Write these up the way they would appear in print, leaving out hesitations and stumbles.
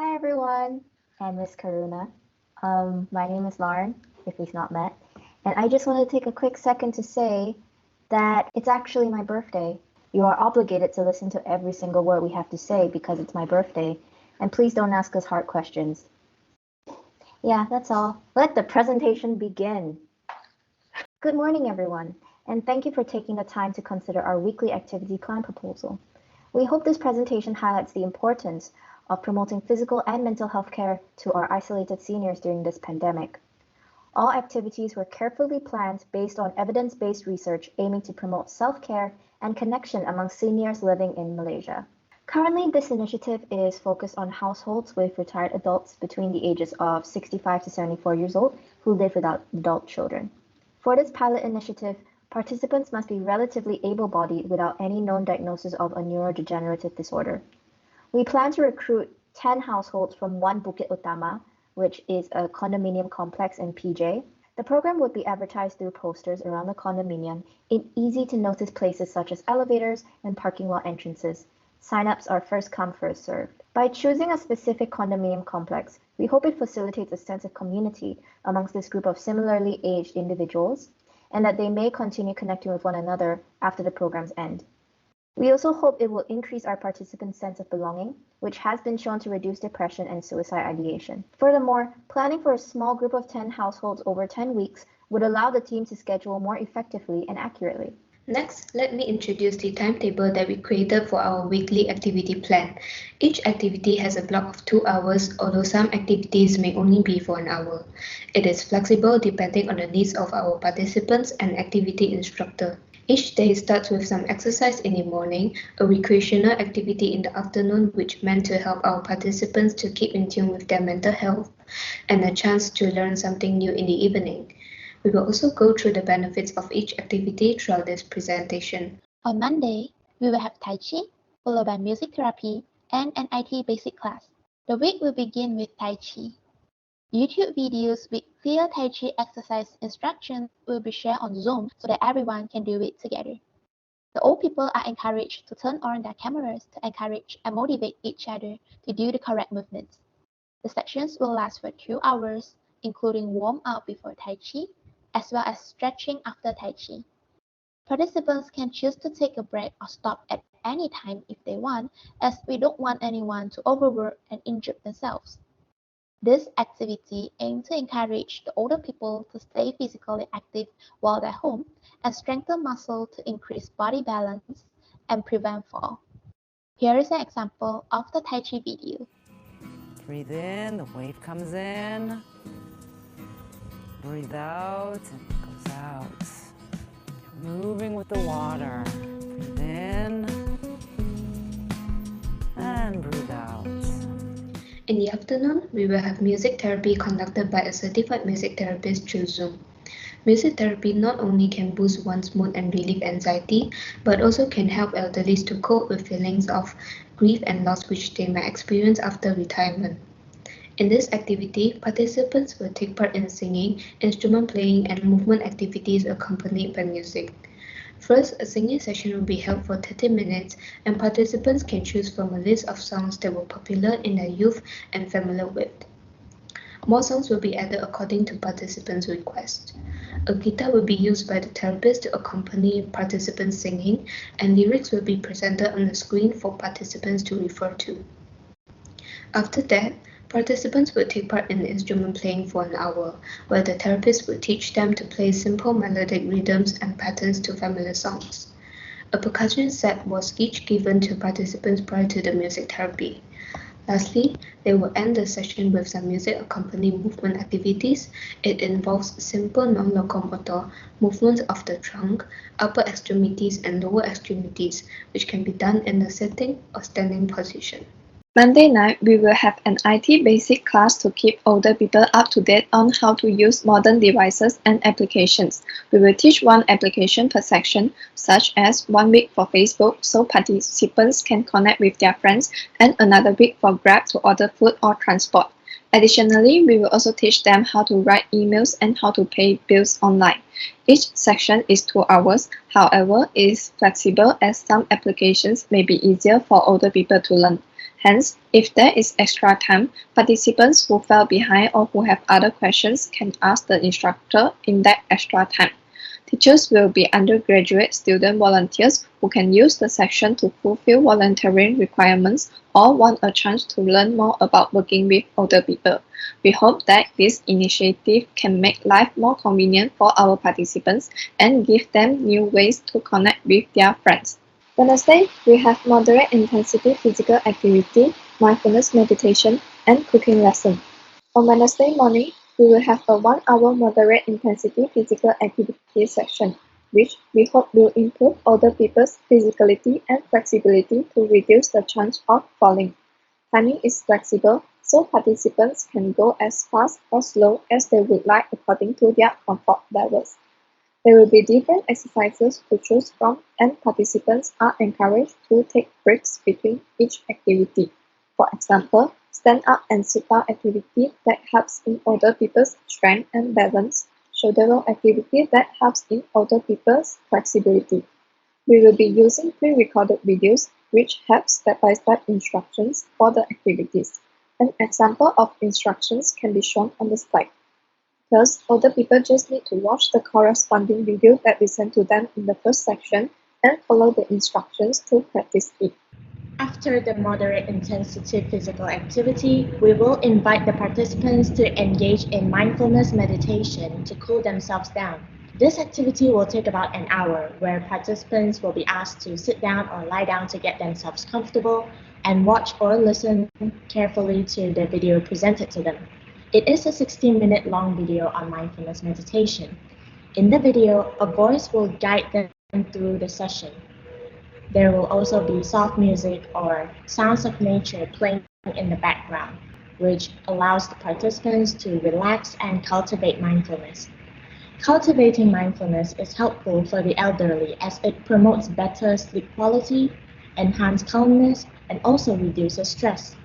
Hi everyone, and Miss Karuna. My name is Lauren, if we've not met, and I just want to take a quick second to say that it's actually my birthday. You are obligated to listen to every single word we have to say because it's my birthday, and please don't ask us hard questions. Yeah, that's all. Let the presentation begin. Good morning, everyone, and thank you for taking the time to consider our weekly activity plan proposal. We hope this presentation highlights the importance of promoting physical and mental health care to our isolated seniors during this pandemic. All activities were carefully planned based on evidence-based research aiming to promote self-care and connection among seniors living in Malaysia. Currently, this initiative is focused on households with retired adults between the ages of 65 to 74 years old who live without adult children. For this pilot initiative, participants must be relatively able-bodied without any known diagnosis of a neurodegenerative disorder. We plan to recruit 10 households from One Bukit Utama, which is a condominium complex in PJ. The program would be advertised through posters around the condominium in easy-to-notice places such as elevators and parking lot entrances. Sign-ups are first come, first served. By choosing a specific condominium complex, we hope it facilitates a sense of community amongst this group of similarly aged individuals, and that they may continue connecting with one another after the program's end. We also hope it will increase our participants' sense of belonging, which has been shown to reduce depression and suicide ideation. Furthermore, planning for a small group of 10 households over 10 weeks would allow the team to schedule more effectively and accurately. Next, let me introduce the timetable that we created for our weekly activity plan. Each activity has a block of 2 hours, although some activities may only be for an hour. It is flexible depending on the needs of our participants and activity instructor. Each day starts with some exercise in the morning, a recreational activity in the afternoon which meant to help our participants to keep in tune with their mental health, and a chance to learn something new in the evening. We will also go through the benefits of each activity throughout this presentation. On Monday, we will have Tai Chi, followed by music therapy and an IT basic class. The week will begin with Tai Chi. YouTube videos with clear Tai Chi exercise instructions will be shared on Zoom so that everyone can do it together. The old people are encouraged to turn on their cameras to encourage and motivate each other to do the correct movements. The sessions will last for 2 hours, including warm-up before Tai Chi, as well as stretching after Tai Chi. Participants can choose to take a break or stop at any time if they want, as we don't want anyone to overwork and injure themselves. This activity aims to encourage the older people to stay physically active while they're home and strengthen muscle to increase body balance and prevent fall. Here is an example of the Tai Chi video. Breathe in, the wave comes in. Breathe out, and it goes out. Moving with the water. Breathe in, and breathe out. In the afternoon, we will have music therapy conducted by a certified music therapist through Zoom. Music therapy not only can boost one's mood and relieve anxiety, but also can help elderly to cope with feelings of grief and loss which they may experience after retirement. In this activity, participants will take part in singing, instrument playing, and movement activities accompanied by music. First, a singing session will be held for 30 minutes, and participants can choose from a list of songs that were popular in their youth and familiar with. More songs will be added according to participants' request. A guitar will be used by the therapist to accompany participants singing, and lyrics will be presented on the screen for participants to refer to. After that, participants will take part in instrument playing for an hour, where the therapist will teach them to play simple melodic rhythms and patterns to familiar songs. A percussion set was each given to participants prior to the music therapy. Lastly, they will end the session with some music accompanied movement activities. It involves simple non-locomotor movements of the trunk, upper extremities, and lower extremities, which can be done in a sitting or standing position. Monday night, we will have an IT basic class to keep older people up to date on how to use modern devices and applications. We will teach one application per section, such as 1 week for Facebook so participants can connect with their friends, and another week for Grab to order food or transport. Additionally, we will also teach them how to write emails and how to pay bills online. Each section is 2 hours, however, it is flexible as some applications may be easier for older people to learn. Hence, if there is extra time, participants who fell behind or who have other questions can ask the instructor in that extra time. Teachers will be undergraduate student volunteers who can use the section to fulfill volunteering requirements or want a chance to learn more about working with older people. We hope that this initiative can make life more convenient for our participants and give them new ways to connect with their friends. Wednesday, we have moderate intensity physical activity, mindfulness meditation, and cooking lesson. On Wednesday morning, we will have a 1 hour moderate intensity physical activity section, which we hope will improve older people's physicality and flexibility to reduce the chance of falling. Timing is flexible, so participants can go as fast or slow as they would like according to their comfort levels. There will be different exercises to choose from, and participants are encouraged to take breaks between each activity. For example, stand up and sit down activity that helps in older people's strength and balance, shoulder roll activity that helps in older people's flexibility. We will be using pre-recorded videos which have step-by-step instructions for the activities. An example of instructions can be shown on the slide. Thus, older people just need to watch the corresponding video that we sent to them in the first section and follow the instructions to practice it. After the moderate intensity physical activity, we will invite the participants to engage in mindfulness meditation to cool themselves down. This activity will take about an hour, where participants will be asked to sit down or lie down to get themselves comfortable and watch or listen carefully to the video presented to them. It is a 16-minute long video on mindfulness meditation. In the video, a voice will guide them through the session. There will also be soft music or sounds of nature playing in the background, which allows the participants to relax and cultivate mindfulness. Cultivating mindfulness is helpful for the elderly as it promotes better sleep quality, enhances calmness, and also reduces stress.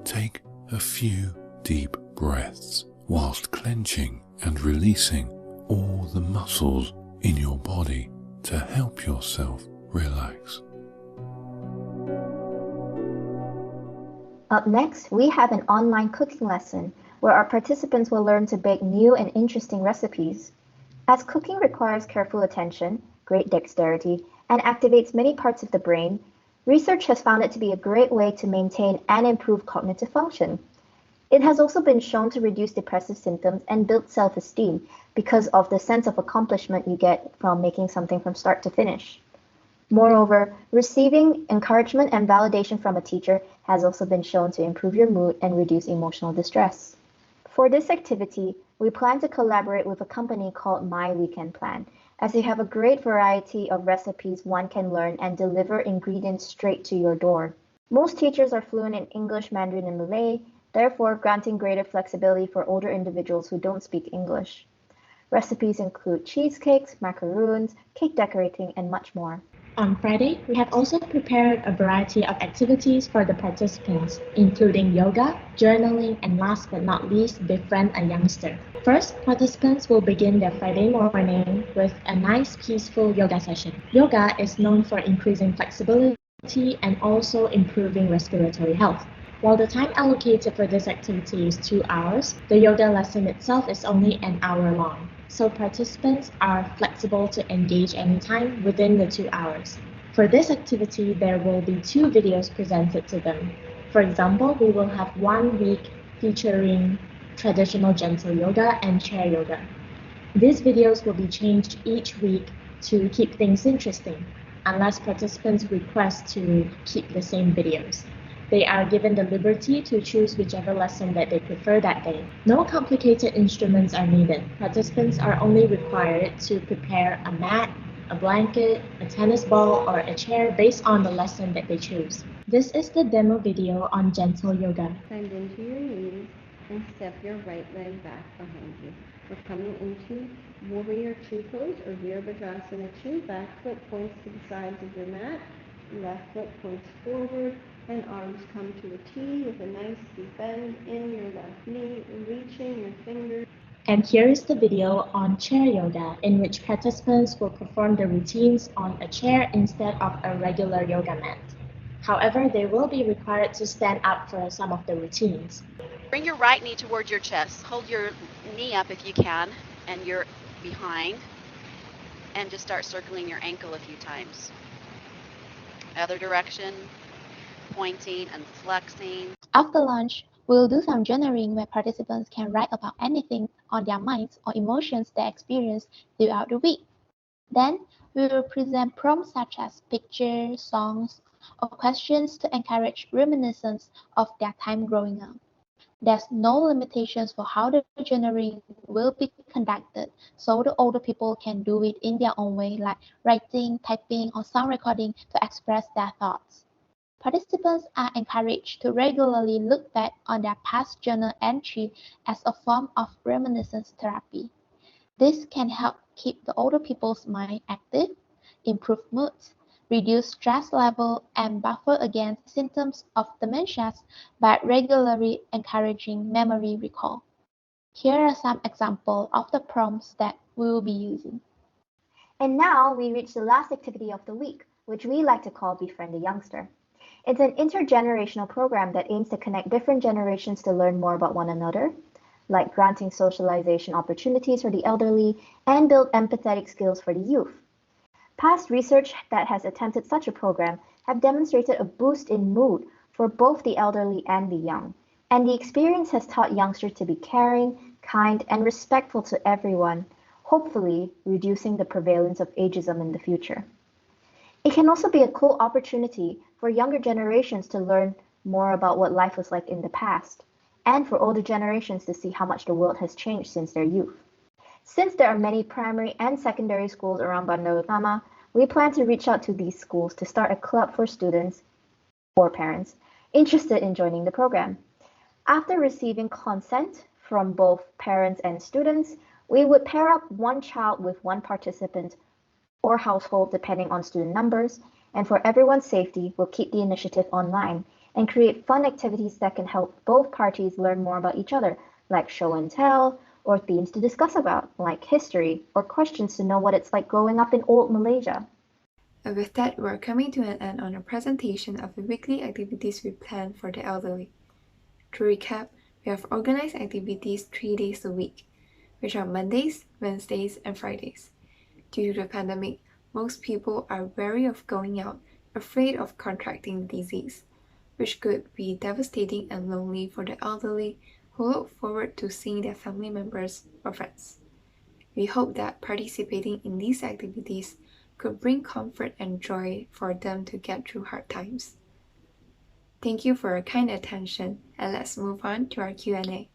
Take a few deep breaths whilst clenching and releasing all the muscles in your body to help yourself relax. Up next, we have an online cooking lesson where our participants will learn to bake new and interesting recipes. As cooking requires careful attention, great dexterity, and activates many parts of the brain, research has found it to be a great way to maintain and improve cognitive function. It has also been shown to reduce depressive symptoms and build self-esteem because of the sense of accomplishment you get from making something from start to finish. Moreover, receiving encouragement and validation from a teacher has also been shown to improve your mood and reduce emotional distress. For this activity, we plan to collaborate with a company called My Weekend Plan, as they have a great variety of recipes one can learn and deliver ingredients straight to your door. Most teachers are fluent in English, Mandarin, and Malay, therefore granting greater flexibility for older individuals who don't speak English. Recipes include cheesecakes, macaroons, cake decorating, and much more. On Friday, we have also prepared a variety of activities for the participants, including yoga, journaling, and last but not least, befriend a youngster. First, participants will begin their Friday morning with a nice peaceful yoga session. Yoga is known for increasing flexibility and also improving respiratory health. While the time allocated for this activity is 2 hours, the yoga lesson itself is only an hour long. So participants are flexible to engage anytime within the 2 hours. For this activity, there will be 2 videos presented to them. For example, we will have 1 week featuring traditional gentle yoga and chair yoga. These videos will be changed each week to keep things interesting, unless participants request to keep the same videos. They are given the liberty to choose whichever lesson that they prefer that day. No complicated instruments are needed. Participants are only required to prepare a mat, a blanket, a tennis ball, or a chair based on the lesson that they choose. This is the demo video on gentle yoga. Bend into your knees and step your right leg back behind you. We're coming into warrior two pose or Virabhadrasana 2. Back foot points to the sides of your mat. Left foot points forward and arms come to a T with a nice deep bend in your left knee, reaching your fingers. And here is the video on chair yoga, in which participants will perform the routines on a chair instead of a regular yoga mat. However, they will be required to stand up for some of the routines. Bring your right knee towards your chest. Hold your knee up if you can, and you're behind. And just start circling your ankle a few times. Other direction, pointing and flexing. After lunch, we'll do some journaling where participants can write about anything on their minds or emotions they experienced throughout the week. Then, we will present prompts such as pictures, songs, or questions to encourage reminiscence of their time growing up. There's no limitations for how the journaling will be conducted, so the older people can do it in their own way, like writing, typing, or sound recording to express their thoughts. Participants are encouraged to regularly look back on their past journal entry as a form of reminiscence therapy. This can help keep the older people's mind active, improve moods, reduce stress level, and buffer against symptoms of dementia by regularly encouraging memory recall. Here are some examples of the prompts that we will be using. And now we reach the last activity of the week, which we like to call Befriend a Youngster. It's an intergenerational program that aims to connect different generations to learn more about one another, like granting socialization opportunities for the elderly and build empathetic skills for the youth. Past research that has attempted such a program have demonstrated a boost in mood for both the elderly and the young, and the experience has taught youngsters to be caring, kind, and respectful to everyone, hopefully reducing the prevalence of ageism in the future. It can also be a cool opportunity for younger generations to learn more about what life was like in the past, and for older generations to see how much the world has changed since their youth. Since there are many primary and secondary schools around Bandar Utama, we plan to reach out to these schools to start a club for students or parents interested in joining the program. After receiving consent from both parents and students, we would pair up one child with one participant or household depending on student numbers, and for everyone's safety, we'll keep the initiative online and create fun activities that can help both parties learn more about each other, like show and tell, or themes to discuss about, like history, or questions to know what it's like growing up in old Malaysia. And with that, we're coming to an end on a presentation of the weekly activities we plan for the elderly. To recap, we have organized activities 3 days a week, which are Mondays, Wednesdays, and Fridays. Due to the pandemic, most people are wary of going out, afraid of contracting the disease, which could be devastating and lonely for the elderly who look forward to seeing their family members or friends. We hope that participating in these activities could bring comfort and joy for them to get through hard times. Thank you for your kind attention, and let's move on to our Q&A.